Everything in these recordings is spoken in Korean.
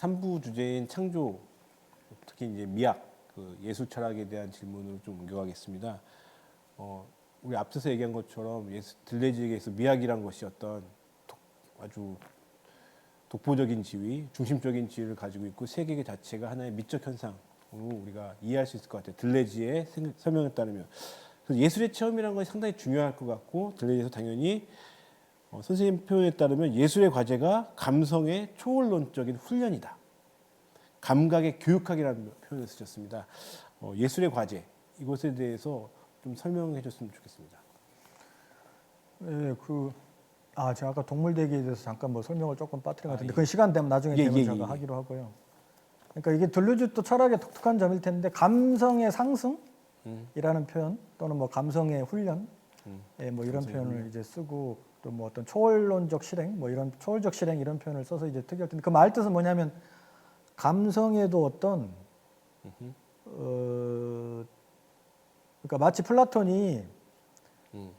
3부 주제인 창조, 특히 이제 미학, 그 예술 철학에 대한 질문을 좀 옮겨가겠습니다. 우리 앞서서 얘기한 것처럼 들레지에게서 미학이란 것이 어떤 아주 독보적인 지위, 중심적인 지위를 가지고 있고 세계 자체가 하나의 미적 현상으로 우리가 이해할 수 있을 것 같아요. 들레지의 설명에 따르면. 그래서 예술의 체험이라는 것이 상당히 중요할 것 같고, 들레지에서 당연히 선생님 표현에 따르면 예술의 과제가 감성의 초월론적인 훈련이다. 감각의 교육학이라는 표현을 쓰셨습니다. 예술의 과제, 이것에 대해서 좀 설명해 줬으면 좋겠습니다. 네, 제가 아까 동물대기에 대해서 잠깐 뭐 설명을 조금 빠뜨린 것 같은데, 그건 시간 되면 나중에 제가 하기로 하고요. 그러니까 이게 들르지 또 철학의 독특한 점일 텐데, 감성의 상승이라는 표현 또는 뭐 감성의 훈련, 뭐 이런 표현을 이제 쓰고, 또 뭐 어떤 초월론적 실행, 뭐 이런 초월적 실행 이런 표현을 써서 이제 특이할 텐데, 그 말 뜻은 뭐냐면 감성에도 어떤 그러니까 마치 플라톤이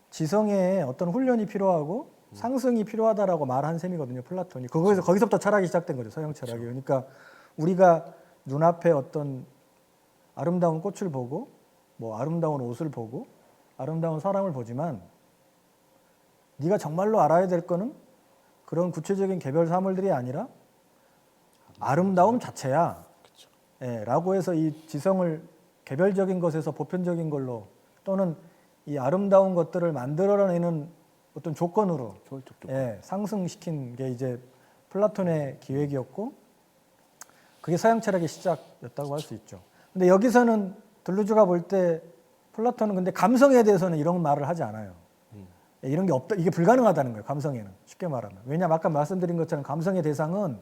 지성에 어떤 훈련이 필요하고 상승이 필요하다라고 말한 셈이거든요. 플라톤이. 거기서부터 철학이 시작된 거죠. 서양 철학이. 그러니까 우리가 눈앞에 어떤 아름다운 꽃을 보고 뭐 아름다운 옷을 보고 아름다운 사람을 보지만 네가 정말로 알아야 될 거는 그런 구체적인 개별 사물들이 아니라 아름다움 자체야. 라고 해서 이 지성을 개별적인 것에서 보편적인 걸로 또는 이 아름다운 것들을 만들어내는 어떤 조건으로 상승시킨 게 이제 플라톤의 기획이었고, 그게 서양 철학의 시작이었다고 할 수 있죠. 근데 여기서는 들루즈가 볼 때 플라톤은 근데 감성에 대해서는 이런 말을 하지 않아요. 이런 게 없다, 이게 불가능하다는 거예요. 감성에는 쉽게 말하면. 왜냐하면 아까 말씀드린 것처럼 감성의 대상은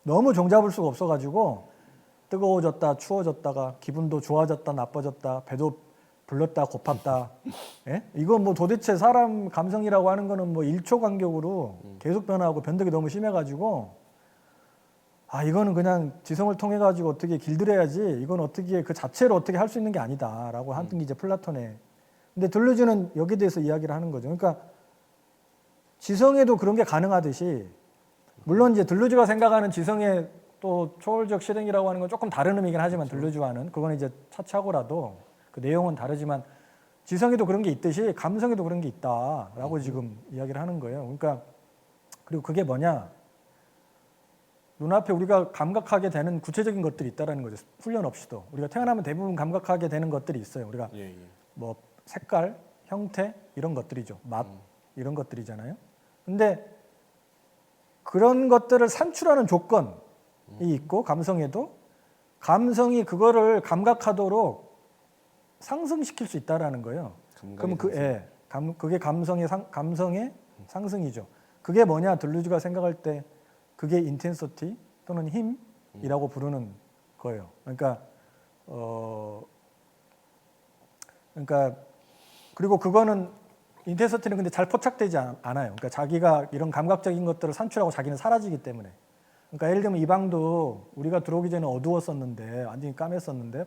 너무 종잡을 수가 없어가지고 뜨거워졌다 추워졌다가 기분도 좋아졌다 나빠졌다 배도 불렀다 고팠다. 이거 뭐 도대체 사람 감성이라고 하는 거는 뭐 1초 간격으로 계속 변하고 변덕이 너무 심해가지고 이거는 그냥 지성을 통해 가지고 어떻게 길들여야지, 이건 어떻게 그 자체로 어떻게 할 수 있는 게 아니다라고 하는 게 이제 플라톤의. 근데 들루즈는 여기에 대해서 이야기를 하는 거죠. 그러니까 지성에도 그런 게 가능하듯이, 물론 이제 들루즈가 생각하는 지성의 또 초월적 실행이라고 하는 건 조금 다른 의미긴 하지만, 그렇죠. 들루즈와는 그건 이제 차차고라도 그 내용은 다르지만 지성에도 그런 게 있듯이 감성에도 그런 게 있다라고 지금 이야기를 하는 거예요. 그러니까 그리고 그게 뭐냐, 눈앞에 우리가 감각하게 되는 구체적인 것들이 있다라는 거죠. 훈련 없이도 우리가 태어나면 대부분 감각하게 되는 것들이 있어요. 우리가 뭐 색깔, 형태 이런 것들이죠. 맛 이런 것들이잖아요. 근데 그런 것들을 산출하는 조건이 있고, 감성에도 감성이 그거를 감각하도록 상승시킬 수 있다라는 거예요. 그러면 그게 감성의 상승이죠. 그게 뭐냐, 들루즈가 생각할 때 그게 인텐시티 또는 힘이라고 부르는 거예요. 그러니까 그리고 그거는 인텐시티는 근데 잘 포착되지 않아요. 그러니까 자기가 이런 감각적인 것들을 산출하고 자기는 사라지기 때문에. 그러니까 예를 들면 이 방도 우리가 들어오기 전에 어두웠었는데, 완전히 까맸었는데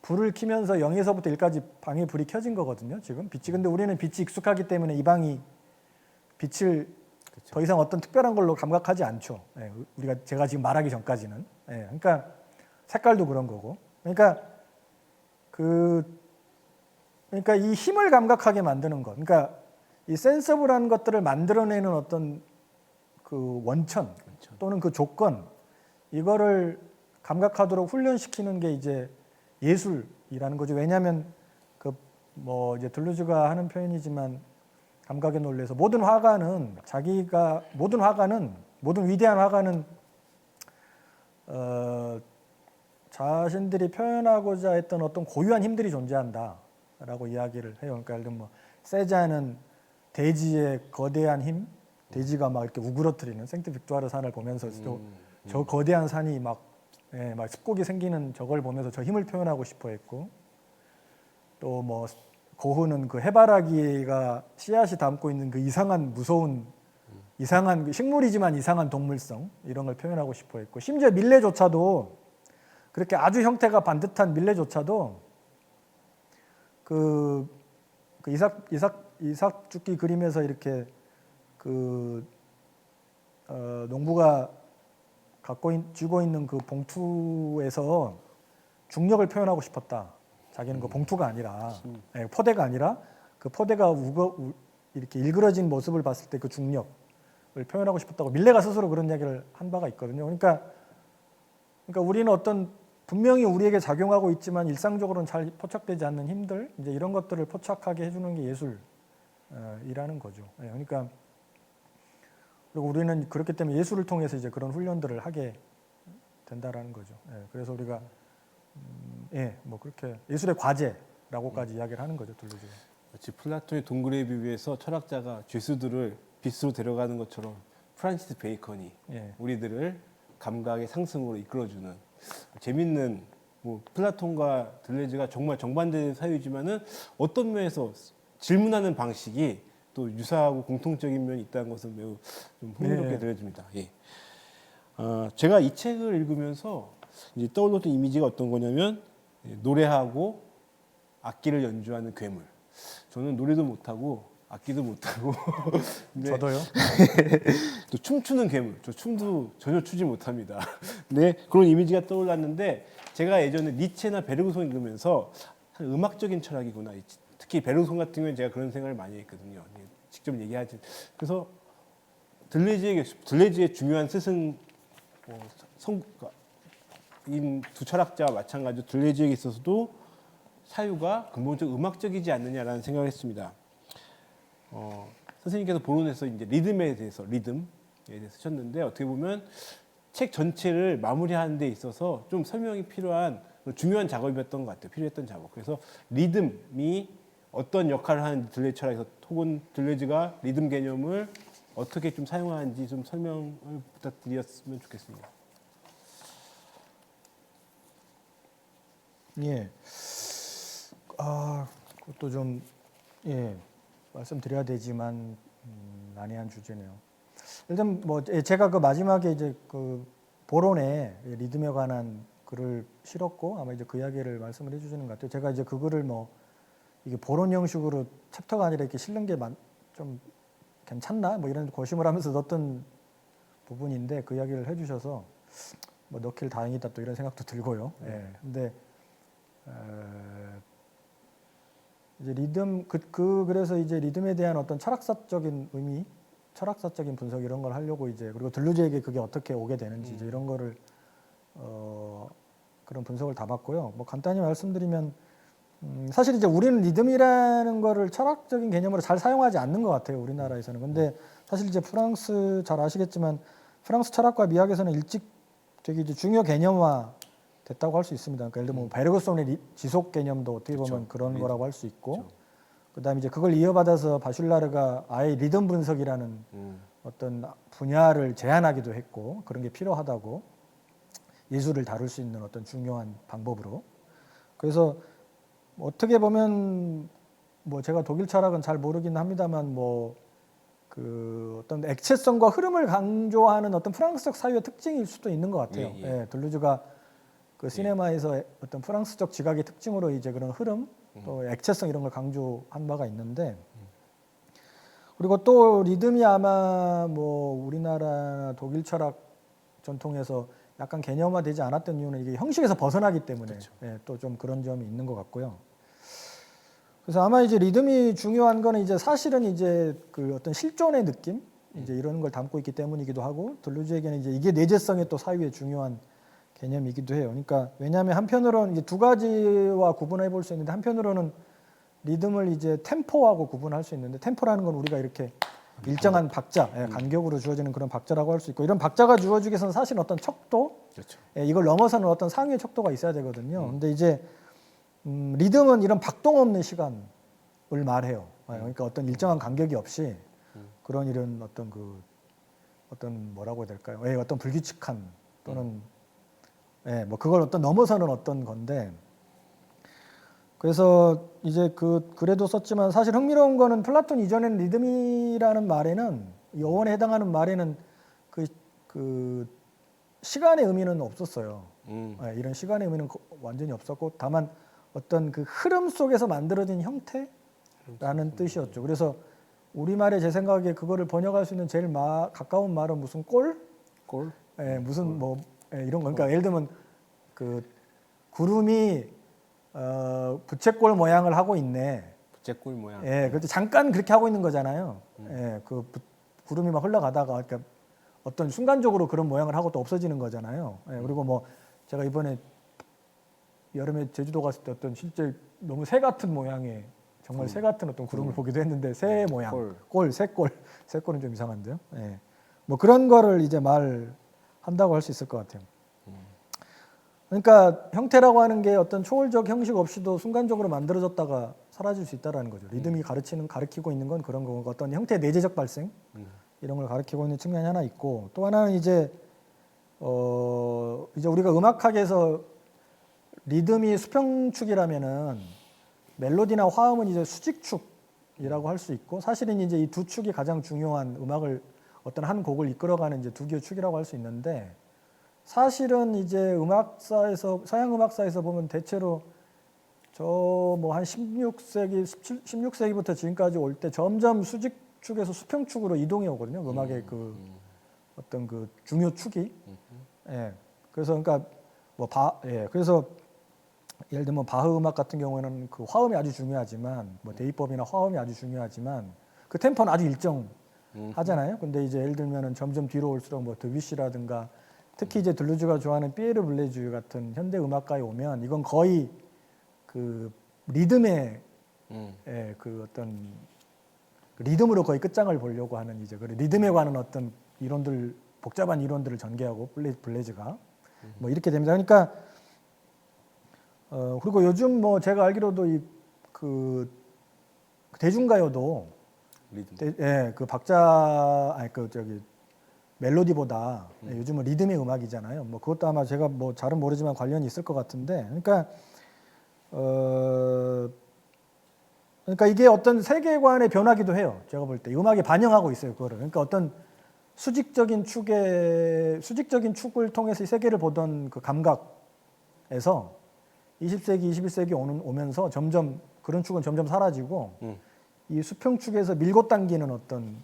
불을 켜면서 0에서부터 1까지 방에 불이 켜진 거거든요. 지금 빛이. 근데 우리는 빛이 익숙하기 때문에 이 방이 빛을 더 이상 어떤 특별한 걸로 감각하지 않죠. 제가 지금 말하기 전까지는. 그러니까 색깔도 그런 거고. 그러니까 이 힘을 감각하게 만드는 것. 그러니까 이 센서블한 것들을 만들어내는 어떤 그 원천 또는 그 조건, 이거를 감각하도록 훈련시키는 게 이제 예술이라는 거죠. 왜냐하면 뭐 이제 들루즈가 하는 표현이지만 감각의 논리에서 모든 위대한 화가는 자신들이 표현하고자 했던 어떤 고유한 힘들이 존재한다라고 이야기를 해요. 그러니까 예를 들면 뭐 세자는 대지의 거대한 힘, 대지가 막 이렇게 우그러뜨리는 생트 빅토르 산을 보면서 저 거대한 산이 막 습곡이 생기는 저걸 보면서 저 힘을 표현하고 싶어 했고, 또 뭐 고흐는 그 해바라기가 씨앗이 담고 있는 그 이상한 무서운 이상한 식물이지만 이상한 동물성, 이런 걸 표현하고 싶어 했고, 심지어 밀레조차도 그렇게 아주 형태가 반듯한 밀레조차도 그 이삭 죽기 그림에서 이렇게 농부가 쥐고 있는 그 봉투에서 중력을 표현하고 싶었다. 자기는 그 봉투가 아니라 포대가 아니라 그 포대가 이렇게 일그러진 모습을 봤을 때 그 중력을 표현하고 싶었다고 밀레가 스스로 그런 이야기를 한 바가 있거든요. 그러니까 우리는 어떤 분명히 우리에게 작용하고 있지만 일상적으로는 잘 포착되지 않는 힘들 이제 이런 것들을 포착하게 해주는 게 예술이라는 거죠. 그러니까 그리고 우리는 그렇기 때문에 예술을 통해서 이제 그런 훈련들을 하게 된다라는 거죠. 그래서 우리가 뭐 그렇게 예술의 과제라고까지 이야기를 하는 거죠, 둘루즈가. 마치 플라톤의 동굴에 비유해서 철학자가 죄수들을 빛으로 데려가는 것처럼 프란시스 베이컨이 우리들을 감각의 상승으로 이끌어주는 재밌는 뭐 플라톤과 들레즈가 정말 정반대된 사유이지만은 어떤 면에서 질문하는 방식이 또 유사하고 공통적인 면이 있다는 것은 매우 좀 흥미롭게 들려집니다. 제가 이 책을 읽으면서 이제 떠올랐던 이미지가 어떤 거냐면 노래하고 악기를 연주하는 괴물. 저는 노래도 못하고 악기도 못하고 저도요. 또 춤추는 괴물. 저 춤도 전혀 추지 못합니다. 네, 그런 이미지가 떠올랐는데 제가 예전에 니체나 베르그송 읽으면서 음악적인 철학이구나. 특히 베르그송 같은 경우는 제가 그런 생각을 많이 했거든요. 직접 얘기하지. 그래서 들레즈의 중요한 스승 인 두 철학자와 마찬가지로 들레즈에게 있어서도 사유가 근본적으로 음악적이지 않느냐라는 생각을 했습니다. 선생님께서 본론에서 이제 리듬에 대해서 쓰셨는데 어떻게 보면 책 전체를 마무리하는 데 있어서 좀 설명이 필요한 중요한 작업이었던 것 같아요. 필요했던 작업. 그래서 리듬이 어떤 역할을 하는지 들레즈 철학에서 혹은 들레즈가 리듬 개념을 어떻게 좀 사용하는지 좀 설명을 부탁드렸으면 좋겠습니다. 그것도 좀 말씀드려야 되지만 난해한 주제네요. 일단 뭐 제가 그 마지막에 이제 그 보론에 리듬에 관한 글을 실었고 아마 이제 그 이야기를 말씀을 해주시는 것 같아요. 제가 이제 그 글을 뭐 이게 보론 형식으로 챕터가 아니라 이렇게 실는 게 좀 괜찮나 뭐 이런 고심을 하면서 넣었던 부분인데 그 이야기를 해주셔서 뭐 넣길 다행이다 또 이런 생각도 들고요. 근데 이제 리듬 그래서 이제 리듬에 대한 어떤 철학사적인 의미, 철학사적인 분석 이런 걸 하려고 이제 그리고 들루즈에게 그게 어떻게 오게 되는지 이제 이런 거를 그런 분석을 담았고요. 뭐 간단히 말씀드리면 사실 이제 우리는 리듬이라는 거를 철학적인 개념으로 잘 사용하지 않는 것 같아요, 우리나라에서는. 근데 사실 이제 프랑스 잘 아시겠지만 프랑스 철학과 미학에서는 일찍 되게 이제 중요 개념화 됐다고 할 수 있습니다. 그러니까 예를 들면 베르그송의 지속 개념도 어떻게 보면 그런 거라고 할 수 있고, 그다음에 이제 그걸 이어받아서 바슐라르가 아예 리듬 분석이라는 어떤 분야를 제안하기도 했고 그런 게 필요하다고 예술을 다룰 수 있는 어떤 중요한 방법으로. 그래서 어떻게 보면 뭐 제가 독일 철학은 잘 모르긴 합니다만 뭐 그 어떤 액체성과 흐름을 강조하는 어떤 프랑스적 사유의 특징일 수도 있는 것 같아요. 들루즈가 그 시네마에서 어떤 프랑스적 지각의 특징으로 이제 그런 흐름 또 액체성 이런 걸 강조한 바가 있는데, 그리고 또 리듬이 아마 뭐 우리나라 독일 철학 전통에서 약간 개념화되지 않았던 이유는 이게 형식에서 벗어나기 때문에 또 좀 그런 점이 있는 것 같고요. 그래서 아마 이제 리듬이 중요한 거는 이제 사실은 이제 그 어떤 실존의 느낌 이제 이런 걸 담고 있기 때문이기도 하고, 들루즈에게는 이제 이게 내재성의 또 사유의 중요한 개념이기도 해요. 그러니까 왜냐하면 한편으로는 이제 두 가지와 구분해 볼 수 있는데 한편으로는 리듬을 이제 템포하고 구분할 수 있는데, 템포라는 건 우리가 이렇게 일정한 박자, 간격으로 주어지는 그런 박자라고 할 수 있고, 이런 박자가 주어지기 위해서는 사실 어떤 척도, 이걸 넘어서는 어떤 상위의 척도가 있어야 되거든요. 근데 이제 리듬은 이런 박동 없는 시간을 말해요. 그러니까 어떤 일정한 간격이 없이 그런 이런 어떤 어떤 뭐라고 해야 될까요? 어떤 불규칙한 또는 뭐 그걸 어떤 넘어서는 어떤 건데, 그래서 이제 그 글에도 썼지만 사실 흥미로운 거는 플라톤 이전에는 리듬이라는 말에는, 여원에 해당하는 말에는 그 시간의 의미는 없었어요. 이런 시간의 의미는 완전히 없었고, 다만 어떤 그 흐름 속에서 만들어진 형태라는 뜻이었죠. 그래서 우리말에 제 생각에 그거를 번역할 수 있는 제일 가까운 말은 무슨 꼴? 무슨 뭐 이런 거. 그러니까 예를 들면 그 구름이 부채꼴 모양을 하고 있네. 부채꼴 모양. 그래도 잠깐 그렇게 하고 있는 거잖아요. 구름이 막 흘러가다가 그러니까 어떤 순간적으로 그런 모양을 하고 또 없어지는 거잖아요. 그리고 뭐 제가 이번에 여름에 제주도 갔을 때 어떤 실제 너무 새 같은 모양의 정말 새 같은 어떤 구름을 보기도 했는데 새 모양, 새꼴은 좀 이상한데요. 뭐 그런 거를 이제 말한다고 할 수 있을 것 같아요. 그러니까 형태라고 하는 게 어떤 초월적 형식 없이도 순간적으로 만들어졌다가 사라질 수 있다라는 거죠. 리듬이 가리키고 있는 건 그런 거고 어떤 형태의 내재적 발생 이런 걸 가리키고 있는 측면이 하나 있고 또 하나는 이제 우리가 음악학에서 리듬이 수평축이라면은 멜로디나 화음은 이제 수직축이라고 할 수 있고 사실은 이제 이 두 축이 가장 중요한 음악을 어떤 한 곡을 이끌어가는 이제 두 개의 축이라고 할 수 있는데 사실은 이제 음악사에서 서양 음악사에서 보면 대체로 저 뭐 한 16세기부터 지금까지 올 때 점점 수직축에서 수평축으로 이동해 오거든요. 음악의 그 어떤 그 중요 축이. 그래서 그러니까 그래서 예를 들면 바흐 음악 같은 경우에는 그 화음이 아주 중요하지만 뭐 대위법이나 화음이 아주 중요하지만 그 템포는 아주 일정하잖아요. 근데 이제 예를 들면은 점점 뒤로 올수록 뭐 드뷔시라든가 특히 이제 들루즈가 좋아하는 피에르 블레주 같은 현대 음악가에 오면 이건 거의 그 리듬의 그 어떤 리듬으로 거의 끝장을 보려고 하는 이제 그 리듬에 관한 어떤 이론들 복잡한 이론들을 전개하고 블레즈가 뭐 이렇게 됩니다. 그러니까 그리고 요즘 뭐 제가 알기로도 이 그 대중가요도 그 박자 멜로디보다 요즘은 리듬의 음악이잖아요. 뭐 그것도 아마 제가 뭐 잘은 모르지만 관련이 있을 것 같은데, 그러니까 이게 어떤 세계관의 변화기도 해요. 제가 볼 때 음악이 반영하고 있어요. 그거를. 그러니까 어떤 수직적인 축을 통해서 이 세계를 보던 그 감각에서 20세기, 21세기 오면서 점점 그런 축은 점점 사라지고 이 수평축에서 밀고 당기는 어떤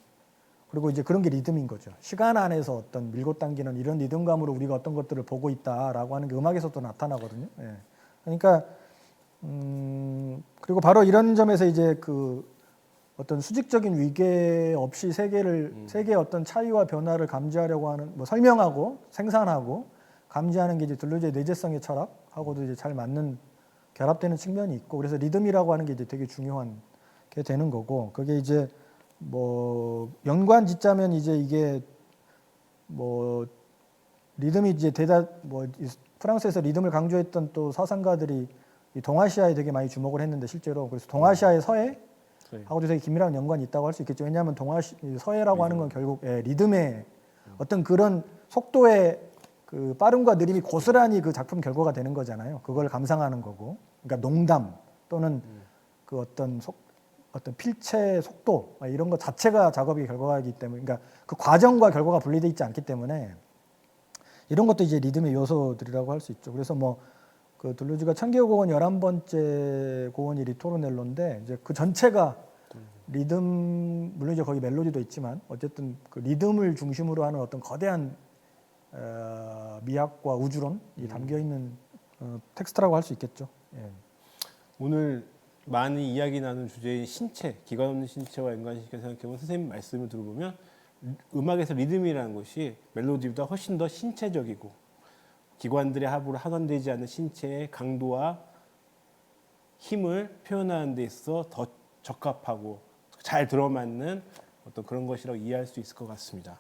그리고 이제 그런 게 리듬인 거죠. 시간 안에서 어떤 밀고 당기는 이런 리듬감으로 우리가 어떤 것들을 보고 있다라고 하는 게 음악에서도 나타나거든요. 그러니까 그리고 바로 이런 점에서 이제 그 어떤 수직적인 위계 없이 세계의 어떤 차이와 변화를 감지하려고 하는 뭐 설명하고 생산하고 감지하는 게 이제 들루즈의 내재성의 철학하고도 이제 잘 맞는 결합되는 측면이 있고 그래서 리듬이라고 하는 게 이제 되게 중요한 게 되는 거고 그게 이제 뭐 연관 짓자면 이제 이게 뭐 리듬이 이제 프랑스에서 리듬을 강조했던 또 사상가들이 이 동아시아에 되게 많이 주목을 했는데 실제로 그래서 동아시아의 서해하고도 되게 긴밀한 연관이 있다고 할 수 있겠죠. 왜냐하면 서해라고 하는 건 결국 리듬의 어떤 그런 속도의 그 빠름과 느림이 고스란히 그 작품 결과가 되는 거잖아요. 그걸 감상하는 거고, 그러니까 농담 또는 그 어떤 필체 속도 이런 것 자체가 작업의 결과이기 때문에, 그러니까 그 과정과 결과가 분리되어 있지 않기 때문에 이런 것도 이제 리듬의 요소들이라고 할 수 있죠. 그래서 뭐 그 들루즈가 청개곡 공원 11번째 고원이 리토르넬로인데 이제 그 전체가 리듬 물론 이제 거기 멜로디도 있지만 어쨌든 그 리듬을 중심으로 하는 어떤 거대한 미학과 우주론이 담겨 있는 텍스트라고 할 수 있겠죠. 오늘 많이 이야기 나눈 주제인 기관 없는 신체와 연관시켜 생각해보면 선생님 말씀을 들어보면 음악에서 리듬이라는 것이 멜로디보다 훨씬 더 신체적이고 기관들의 합으로 하관되지 않는 신체의 강도와 힘을 표현하는 데 있어 더 적합하고 잘 들어맞는 어떤 그런 것이라고 이해할 수 있을 것 같습니다.